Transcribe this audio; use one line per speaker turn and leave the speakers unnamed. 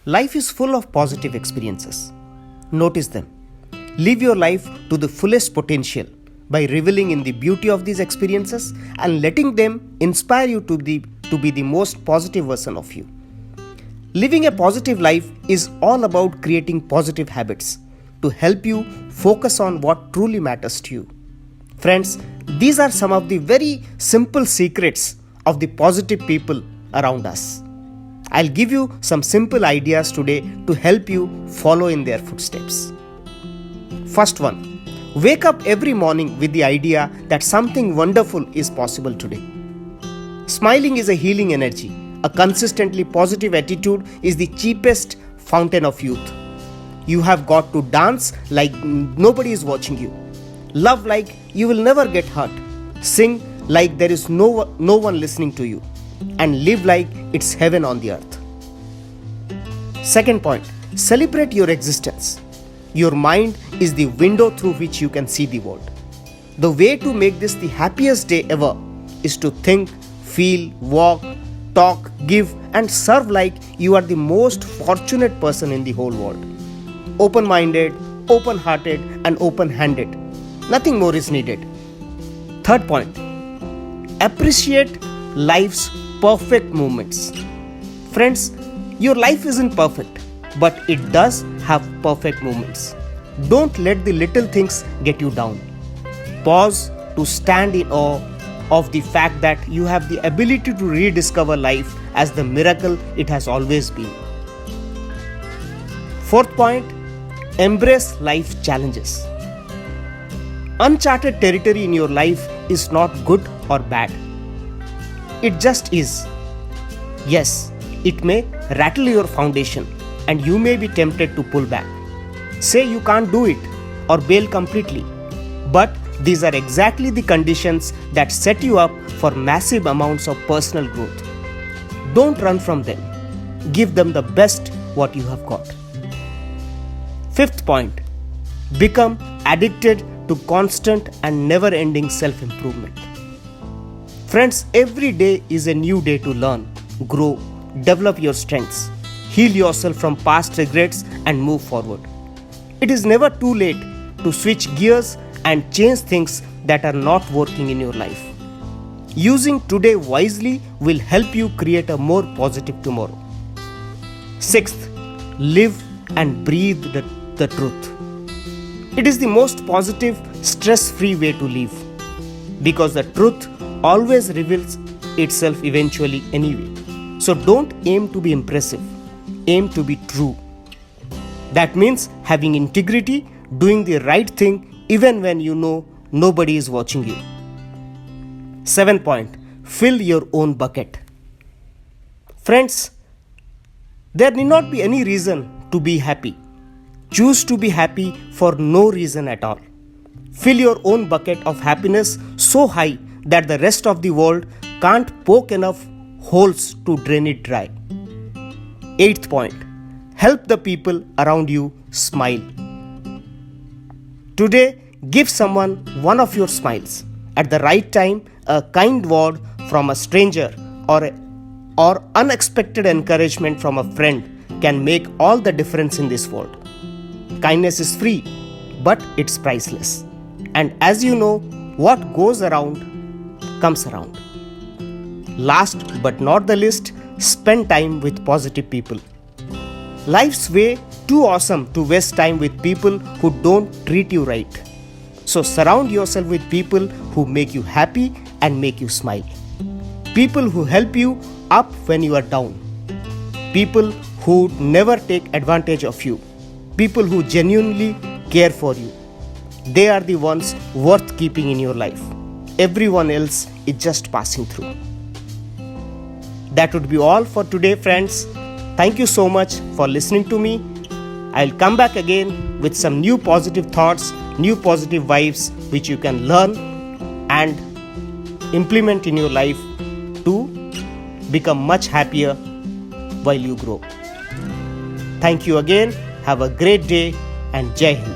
Life is full of positive experiences. Notice them. Live your life to the fullest potential by reveling in the beauty of these experiences and letting them inspire you to be the most positive version of you. Living a positive life is all about creating positive habits to help you focus on what truly matters to you. Friends, these are some of the very simple secrets of the positive people around us. I'll give you some simple ideas today to help you follow in their footsteps. First one, wake up every morning with the idea that something wonderful is possible today. Smiling is a healing energy. A consistently positive attitude is the cheapest fountain of youth. You have got to dance like nobody is watching you. Love like you will never get hurt. Sing like there is no one listening to you. And live like it's heaven on the earth. Second point, celebrate your existence. Your mind is the window through which you can see the world. The way to make this the happiest day ever is to think, feel, walk, talk, give, and serve like you are the most fortunate person in the whole world. Open-minded, open-hearted, and open-handed. Nothing more is needed. Third point, appreciate life's perfect moments. Friends, your life isn't perfect, but it does have perfect moments. Don't let the little things get you down. Pause to stand in awe of the fact that you have the ability to rediscover life as the miracle it has always been. Fourth point, embrace life challenges. Uncharted territory in your life is not good or bad. It just is. Yes, it may rattle your foundation and you may be tempted to pull back. Say you can't do it or bail completely. But these are exactly the conditions that set you up for massive amounts of personal growth. Don't run from them. Give them the best what you have got. Fifth point, become addicted to constant and never-ending self-improvement. Friends, every day is a new day to learn, grow, develop your strengths, heal yourself from past regrets and move forward. It is never too late to switch gears and change things that are not working in your life. Using today wisely will help you create a more positive tomorrow. Sixth, live and breathe the truth. It is the most positive, stress-free way to live because the truth always reveals itself eventually anyway. So don't aim to be impressive, aim to be true. That means having integrity, doing the right thing even when you know nobody is watching you. Seventh point, fill your own bucket. Friends, there need not be any reason to be happy. Choose to be happy for no reason at all. Fill your own bucket of happiness so high that the rest of the world can't poke enough holes to drain it dry. Eighth point, help the people around you smile. Today, give someone one of your smiles. At the right time, a kind word from a stranger or unexpected encouragement from a friend can make all the difference in this world. Kindness is free, but it's priceless. And as you know, what goes around comes around. Last but not the least, spend time with positive people. Life's way too awesome to waste time with people who don't treat you right. So surround yourself with people who make you happy and make you smile. People who help you up when you are down. People who never take advantage of you. People who genuinely care for you. They are the ones worth keeping in your life. Everyone else is just passing through. That would be all for today, friends. Thank you so much for listening to me. I'll come back again with some new positive thoughts, new positive vibes which you can learn and implement in your life to become much happier while you grow. Thank you again. Have a great day and Jai Hind.